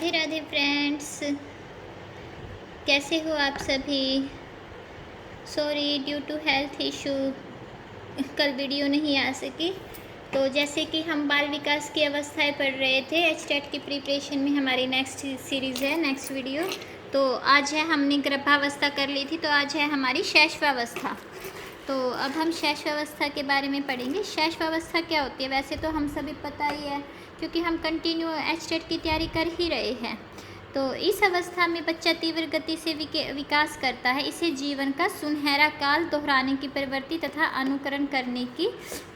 Radhe Radhe friends, कैसे हो आप सभी। Sorry, due to health issue कल वीडियो नहीं आ सकी। तो जैसे कि हम बाल विकास की अवस्थाएं पढ़ रहे थे, एचटेट की प्रिपरेशन में हमारी नेक्स्ट सीरीज़ है, नेक्स्ट वीडियो। तो आज है, हमने गर्भावस्था कर ली थी, तो आज है हमारी शैशवावस्था। तो अब हम शैशवावस्था के बारे में पढ़ेंगे। शैशवावस्था क्या होती है, वैसे तो हम सभी पता ही है क्योंकि हम कंटिन्यू एचटेट की तैयारी कर ही रहे हैं। तो इस अवस्था में बच्चा तीव्र गति से विकास करता है। इसे जीवन का सुनहरा काल, दोहराने की प्रवृत्ति तथा अनुकरण करने की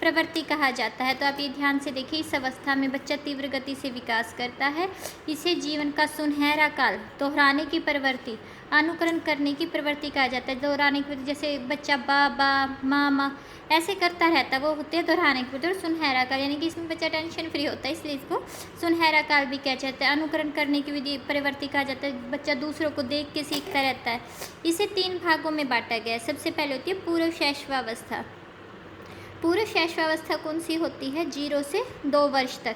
प्रवृत्ति कहा जाता है। तो आप ये ध्यान से देखिए, इस अवस्था में बच्चा तीव्र गति से विकास करता है। इसे जीवन का सुनहरा काल, दोहराने की प्रवृत्ति, अनुकरण करने की प्रवृत्ति कहा जाता है। दोहराने की, जैसे बच्चा बा माँ ऐसे करता रहता है, वो होते हैं दोहराने की प्रवृत्ति। सुनहरा काल यानी कि इसमें बच्चा टेंशन फ्री होता है, इसलिए इसको सुनहरा काल भी कहा जाता है। अनुकरण करने की विधि प्रवृत्ति कहा जाता है, बच्चा दूसरों को देख के सीखता रहता है। इसे 3 भागों में बांटा गया है। सबसे पहले होती है पूर्व शैशवावस्था। पूर्व शैशवावस्था कौन सी होती है? 0 से 2 वर्ष तक।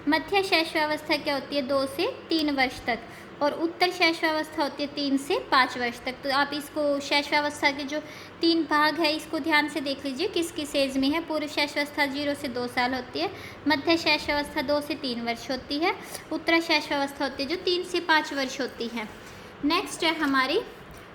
मध्य शैशवावस्था क्या होती है? 2 से 3 वर्ष तक। और उत्तर शैशवावस्था होती है 3 से 5 वर्ष तक। तो आप इसको शैशवावस्था के जो 3 भाग है, इसको ध्यान से देख लीजिए किस किस एज में है। पूर्व शैशवावस्था 0 से 2 साल होती है। मध्य शैशवावस्था 2 से 3 वर्ष होती है। उत्तर शैशवावस्था होती है जो 3 से 5 वर्ष होती है। नेक्स्ट है हमारी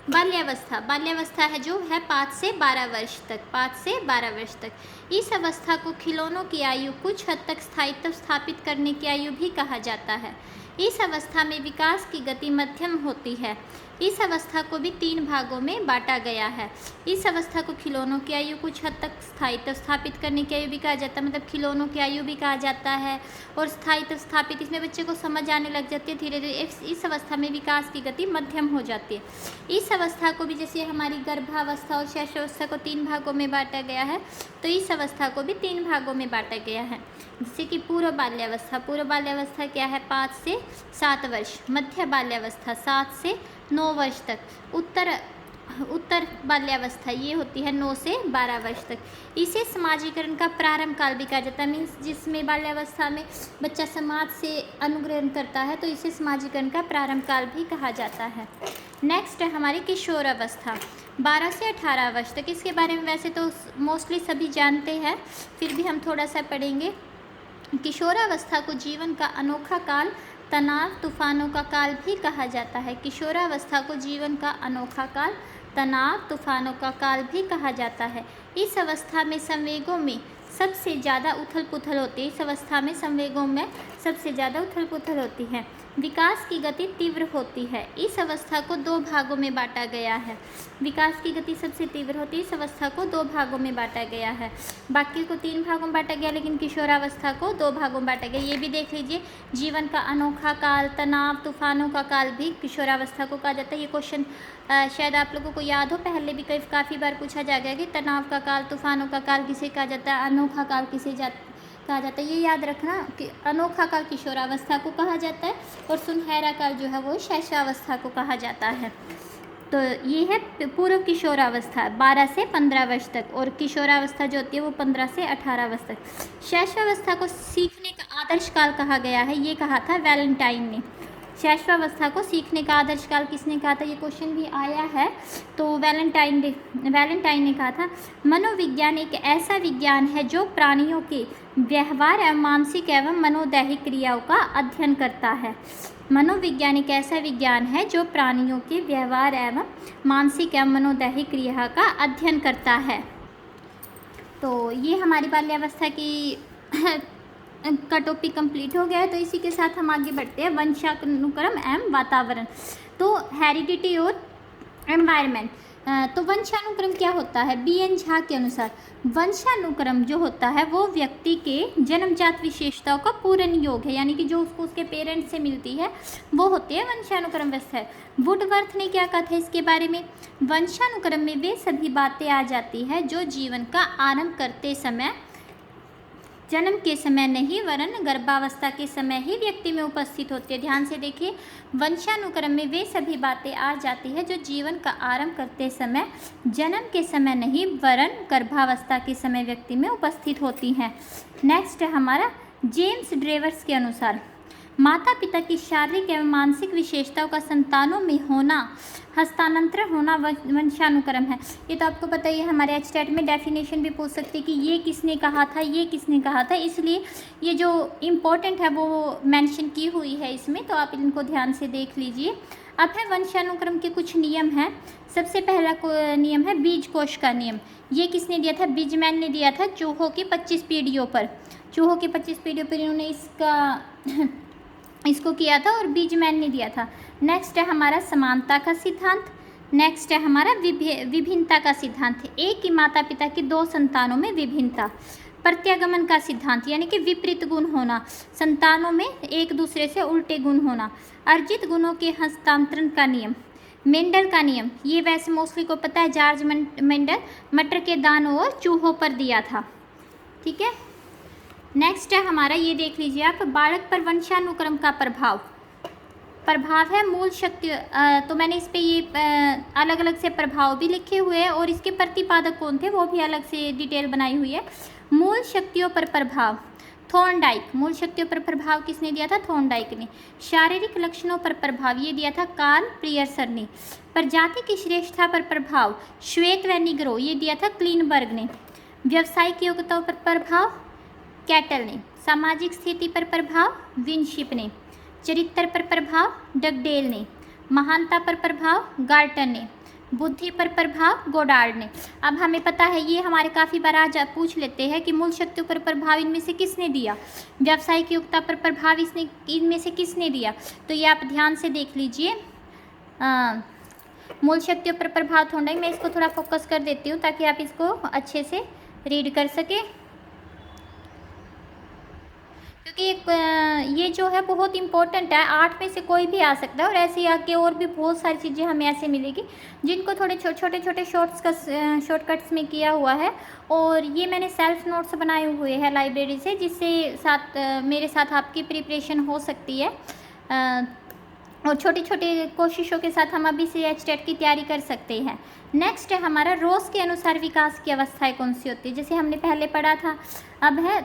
बाल्यावस्था। बाल्यावस्था है जो है 5 से 12 वर्ष तक। 5 से 12 वर्ष तक। इस अवस्था को खिलौनों की आयु, कुछ हद तक स्थायित्व स्थापित करने की आयु भी कहा जाता है। इस अवस्था में विकास की गति मध्यम होती है। इस अवस्था को भी 3 भागों में बांटा गया है। इस अवस्था को खिलौनों की आयु, कुछ हद तक स्थायित्व स्थापित करने की आयु भी कहा जाता है। मतलब खिलौनों की आयु भी कहा जाता है। और स्थायित्व स्थापित, इसमें बच्चे को समझ आने लग जाती है धीरे धीरे। इस अवस्था में विकास की गति मध्यम हो जाती है। इस अवस्था को भी, जैसे हमारी गर्भावस्था और शैशवावस्था को 3 भागों में बांटा गया है, तो इस अवस्था को भी 3 भागों में बांटा गया है। जैसे कि पूर्व बाल्यावस्था। पूर्व बाल्यावस्था क्या है? 5 से 7 वर्ष। मध्य बाल्यावस्था 7 से 9 वर्ष तक। उत्तर बाल्यावस्था ये होती है 9 से 12 वर्ष तक। इसे समाजीकरण का प्रारंभ काल भी कहा जाता है। मीन्स जिसमें बाल्यावस्था में बच्चा समाज से अनुग्रहण करता है, तो इसे समाजीकरण का प्रारंभ काल भी कहा जाता है। नेक्स्ट है हमारी किशोरावस्था। 12 से 18 वर्ष तक। इसके बारे में वैसे तो मोस्टली सभी जानते हैं, फिर भी हम थोड़ा सा पढ़ेंगे। किशोरावस्था को जीवन का अनोखा काल, तनाव तूफानों का काल भी कहा जाता है। किशोरावस्था को जीवन का अनोखा काल, तनाव तूफानों का काल भी कहा जाता है। इस अवस्था में संवेगों में सबसे ज़्यादा उथल पुथल होती है। इस अवस्था में संवेगों में सबसे ज़्यादा उथल पुथल होती है। विकास की गति तीव्र होती है। इस अवस्था को 2 भागों में बांटा गया है। विकास की गति सबसे तीव्र होती है। इस अवस्था को 2 भागों में बांटा गया है। बाकी को 3 भागों में बांटा गया, लेकिन किशोरावस्था को 2 भागों में बांटा गया। ये भी देख लीजिए, जीवन का अनोखा काल, तनाव तूफानों का काल भी किशोरावस्था को कहा जाता है। ये क्वेश्चन शायद आप लोगों को याद हो, पहले भी काफ़ी बार पूछा जा गया कि तनाव का काल, तूफानों का काल किसे कहा जाता है, अनोखा काल किसे कहा जाता है। ये याद रखना कि अनोखा काल किशोरावस्था को कहा जाता है और सुनहरा काल जो है वो शैशवावस्था को कहा जाता है। तो ये है पूर्व किशोरावस्था 12 से 15 वर्ष तक, और किशोरावस्था जो होती है वो 15 से 18 वर्ष तक। शैशवावस्था को सीखने का आदर्श काल कहा गया है, ये कहा था वैलेंटाइन ने। शैशवावस्था को सीखने का आदर्श काल किसने कहा था? ये क्वेश्चन भी आया है, तो वैलेंटाइन ने कहा था। मनोविज्ञान एक ऐसा विज्ञान है जो प्राणियों के व्यवहार एवं मानसिक एवं मनोदैहिक क्रियाओं का अध्ययन करता है। मनोविज्ञान एक ऐसा विज्ञान है जो प्राणियों के व्यवहार एवं मानसिक एवं मनोदैहिक क्रिया का अध्ययन करता है। तो ये हमारी बाल्यावस्था की का टॉपिक कंप्लीट हो गया है। तो इसी के साथ हम आगे बढ़ते हैं, वंशानुक्रम एवं वातावरण। तो हेरिडिटी और एनवायरनमेंट। तो वंशानुक्रम क्या होता है? BN झा के अनुसार वंशानुक्रम जो होता है वो व्यक्ति के जन्मजात विशेषताओं का पूर्ण योग है, यानी कि जो उसको उसके पेरेंट्स से मिलती है वो होती है वंशानुक्रम व्यवस्था। वुडवर्थ ने क्या कहा था इसके बारे में? वंशानुक्रम में वे सभी बातें आ जाती है जो जीवन का आरंभ करते समय, जन्म के समय नहीं वरन गर्भावस्था के समय ही व्यक्ति में उपस्थित होती है। ध्यान से देखिए, वंशानुक्रम में वे सभी बातें आ जाती है जो जीवन का आरंभ करते समय, जन्म के समय नहीं वरन गर्भावस्था के समय व्यक्ति में उपस्थित होती हैं। नेक्स्ट है हमारा जेम्स ड्रेवर्स के अनुसार माता पिता की शारीरिक एवं मानसिक विशेषताओं का संतानों में होना, हस्तांतरण होना वंशानुक्रम है। ये तो आपको पता ही है, हमारे एचटेट में डेफिनेशन भी पूछ सकती है कि ये किसने कहा था, ये किसने कहा था, इसलिए ये जो इम्पोर्टेंट है वो मेंशन की हुई है इसमें, तो आप इनको ध्यान से देख लीजिए। अब है वंशानुक्रम के कुछ नियम हैं। सबसे पहला नियम है बीज कोश का नियम। ये किसने दिया था? बिजमैन ने दिया था चूहों की 25 पीढ़ियों पर। चूहों की 25 पीढ़ियों पर इन्होंने इसको किया था और बीजमैन ने दिया था। नेक्स्ट है हमारा समानता का सिद्धांत। नेक्स्ट है हमारा विभिन्नता का सिद्धांत। एक ही माता पिता की दो संतानों में विभिन्नता। प्रत्यागमन का सिद्धांत यानी कि विपरीत गुण होना, संतानों में एक दूसरे से उल्टे गुण होना। अर्जित गुणों के हस्तांतरण का नियम। मेंडल का नियम, ये वैसे मोस्टली को पता है, जॉर्ज मेंडल मटर के दानों और चूहों पर दिया था। ठीक है, नेक्स्ट है हमारा, ये देख लीजिए आप, बालक पर वंशानुक्रम का प्रभाव है मूल शक्ति। तो मैंने इस पे ये अलग अलग से प्रभाव भी लिखे हुए हैं और इसके प्रतिपादक कौन थे वो भी अलग से डिटेल बनाई हुई है। मूल शक्तियों पर प्रभाव, थॉर्नडाइक। मूल शक्तियों पर प्रभाव किसने दिया था? थॉर्नडाइक ने। शारीरिक लक्षणों पर प्रभाव, ये दिया था कार्ल पियर्सन ने। प्रजाति की श्रेष्ठता पर प्रभाव, श्वेत व निग्रो, ये दिया था क्लीनबर्ग ने। व्यावसायिक योग्यताओं पर प्रभाव, कैटल ने। सामाजिक स्थिति पर प्रभाव, विनशिप ने। चरित्र पर प्रभाव, डगडेल ने। महानता पर प्रभाव, गार्टन ने। बुद्धि पर प्रभाव, गोडार्ड ने। अब हमें पता है, ये हमारे काफ़ी बार आज पूछ लेते हैं कि मूल शक्तियों पर प्रभाव इनमें से किसने दिया, व्यावसायिक योग्यता पर प्रभाव इनमें से किसने दिया। तो ये आप ध्यान से देख लीजिए। मूल शक्तियों पर प्रभाव थोड़ा, मैं इसको थोड़ा फोकस कर देती हूँ ताकि आप इसको अच्छे से रीड कर सकें, क्योंकि ये जो है बहुत इंपॉर्टेंट है। 8 में से कोई भी आ सकता है और ऐसे ही आके और भी बहुत सारी चीज़ें हमें ऐसे मिलेगी जिनको थोड़े छोटे छोटे शॉर्टकट्स में किया हुआ है। और ये मैंने सेल्फ नोट्स बनाए हुए हैं लाइब्रेरी से, जिससे मेरे साथ आपकी प्रिपरेशन हो सकती है और छोटी छोटी कोशिशों के साथ हम अभी से एचटेट की तैयारी कर सकते हैं। नेक्स्ट है हमारा, रोज के अनुसार विकास की अवस्थाएं कौन सी होती है, जैसे हमने पहले पढ़ा था। अब है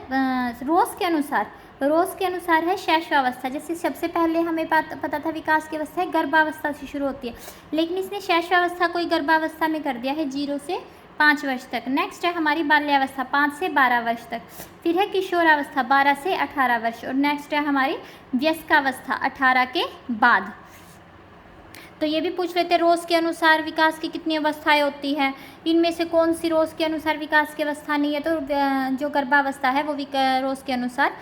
रोज के अनुसार है शैशवावस्था। जैसे सबसे पहले हमें पता था विकास की अवस्था है गर्भावस्था से शुरू होती है, लेकिन इसने शैशवावस्था को गर्भावस्था में कर दिया है 0 से 5 वर्ष तक। नेक्स्ट है हमारी बाल्यावस्था 5 से 12 वर्ष तक। फिर है किशोरावस्था 12 से 18 वर्ष। और नेक्स्ट है हमारी वयस्कावस्था 18 के बाद। तो ये भी पूछ लेते हैं रोज के अनुसार विकास की कितनी अवस्थाएं होती है, इनमें से कौन सी रोज के अनुसार विकास की अवस्था नहीं है। तो जो गर्भावस्था है वो रोज के अनुसार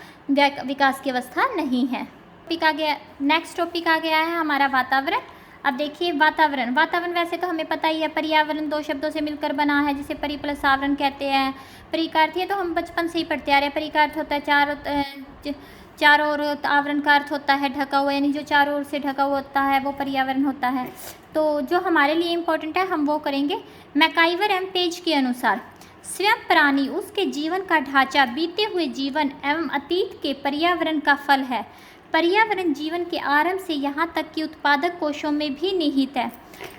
विकास की अवस्था नहीं है। टॉपिक आ गया, नेक्स्ट टॉपिक आ गया है हमारा वातावरण। अब देखिए वातावरण वैसे तो हमें पता ही है, पर्यावरण 2 शब्दों से मिलकर बना है, जिसे परि प्लस आवरण कहते हैं। परि का अर्थ, ये तो हम बचपन से ही पढ़ते आ रहे हैं। परि का अर्थ होता है चारों ओर, आवरण का अर्थ होता है ढका हुआ, यानी जो चारों ओर से ढका हुआ होता है वो पर्यावरण होता है। तो जो हमारे लिए इम्पोर्टेंट है हम वो करेंगे। मैकाइवर एवं पेज के अनुसार स्वयं प्राणी उसके जीवन का ढांचा बीते हुए जीवन एवं अतीत के पर्यावरण का फल है। पर्यावरण जीवन के आरंभ से यहाँ तक कि उत्पादक कोशों में भी निहित है।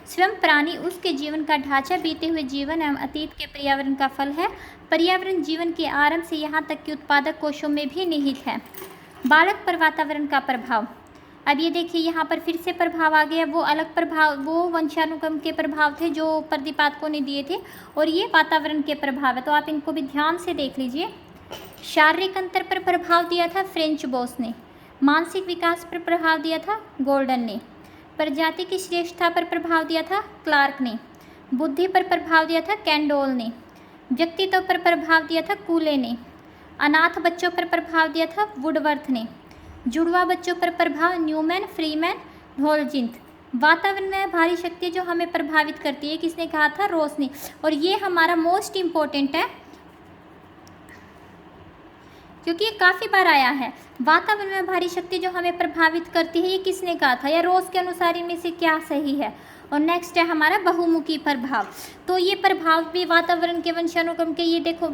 स्वयं प्राणी उसके जीवन का ढांचा बीते हुए जीवन एवं अतीत के पर्यावरण का फल है। पर्यावरण जीवन के आरंभ से यहाँ तक कि उत्पादक कोशों में भी निहित है। बालक पर वातावरण का प्रभाव। अब ये देखिए यहाँ पर फिर से प्रभाव आ गया, वो अलग प्रभाव, वो वंशानुक्रम के प्रभाव थे जो प्रतिपादकों ने दिए थे, और ये वातावरण के प्रभाव है। तो आप इनको भी ध्यान से देख लीजिए। शारीरिक अंतर पर प्रभाव दिया था फ्रेंच बोस ने। मानसिक विकास पर प्रभाव दिया था गोल्डन ने। प्रजाति की श्रेष्ठता पर प्रभाव दिया था क्लार्क ने। बुद्धि पर प्रभाव दिया था कैंडोल ने। व्यक्तित्व पर प्रभाव दिया था कूले ने। अनाथ बच्चों पर प्रभाव दिया था वुडवर्थ ने। जुड़वा बच्चों पर प्रभाव न्यूमैन, फ्रीमैन, ढोलजिंथ। वातावरण में भारी शक्ति जो हमें प्रभावित करती है, किसने कहा था? रोस ने। और ये हमारा मोस्ट इम्पोर्टेंट है क्योंकि ये काफ़ी बार आया है। वातावरण में भारी शक्ति जो हमें प्रभावित करती है, ये किसने कहा था, या रोज के अनुसार इनमें से क्या सही है। और नेक्स्ट है हमारा बहुमुखी प्रभाव। तो ये प्रभाव भी वातावरण के वंशानुक्रम के, ये देखो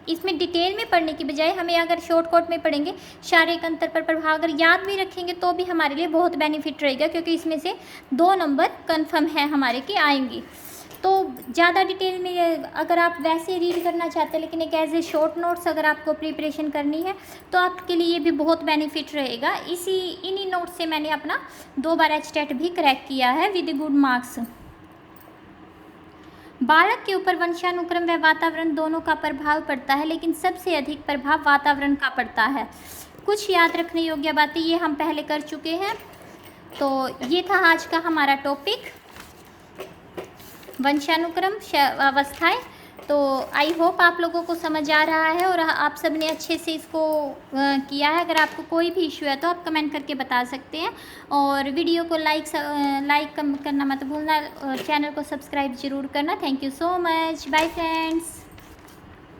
इसमें डिटेल में पढ़ने की बजाय हमें अगर शॉर्टकट में पढ़ेंगे, शारीरिक अंतर पर प्रभाव अगर याद भी रखेंगे तो भी हमारे लिए बहुत बेनिफिट रहेगा, क्योंकि इसमें से 2 नंबर कन्फर्म है हमारे के आएंगी। तो ज़्यादा डिटेल में अगर आप वैसे रीड करना चाहते हैं, लेकिन एक एज ए शॉर्ट नोट्स अगर आपको प्रिपरेशन करनी है तो आपके लिए ये भी बहुत बेनिफिट रहेगा। इन्हीं नोट्स से मैंने अपना 2 बार एचटेट भी क्रैक किया है विद गुड मार्क्स। बालक के ऊपर वंशानुक्रम व वातावरण दोनों का प्रभाव पड़ता है, लेकिन सबसे अधिक प्रभाव वातावरण का पड़ता है। कुछ याद रखने योग्य बातें ये हम पहले कर चुके हैं। तो ये था आज का हमारा टॉपिक, वंशानुक्रम अवस्थाएं। तो आई होप आप लोगों को समझ आ रहा है और आप सब ने अच्छे से इसको किया है। अगर आपको कोई भी इशू है तो आप कमेंट करके बता सकते हैं, और वीडियो को लाइक करना मत भूलना, चैनल को सब्सक्राइब ज़रूर करना। Thank you so much, bye friends.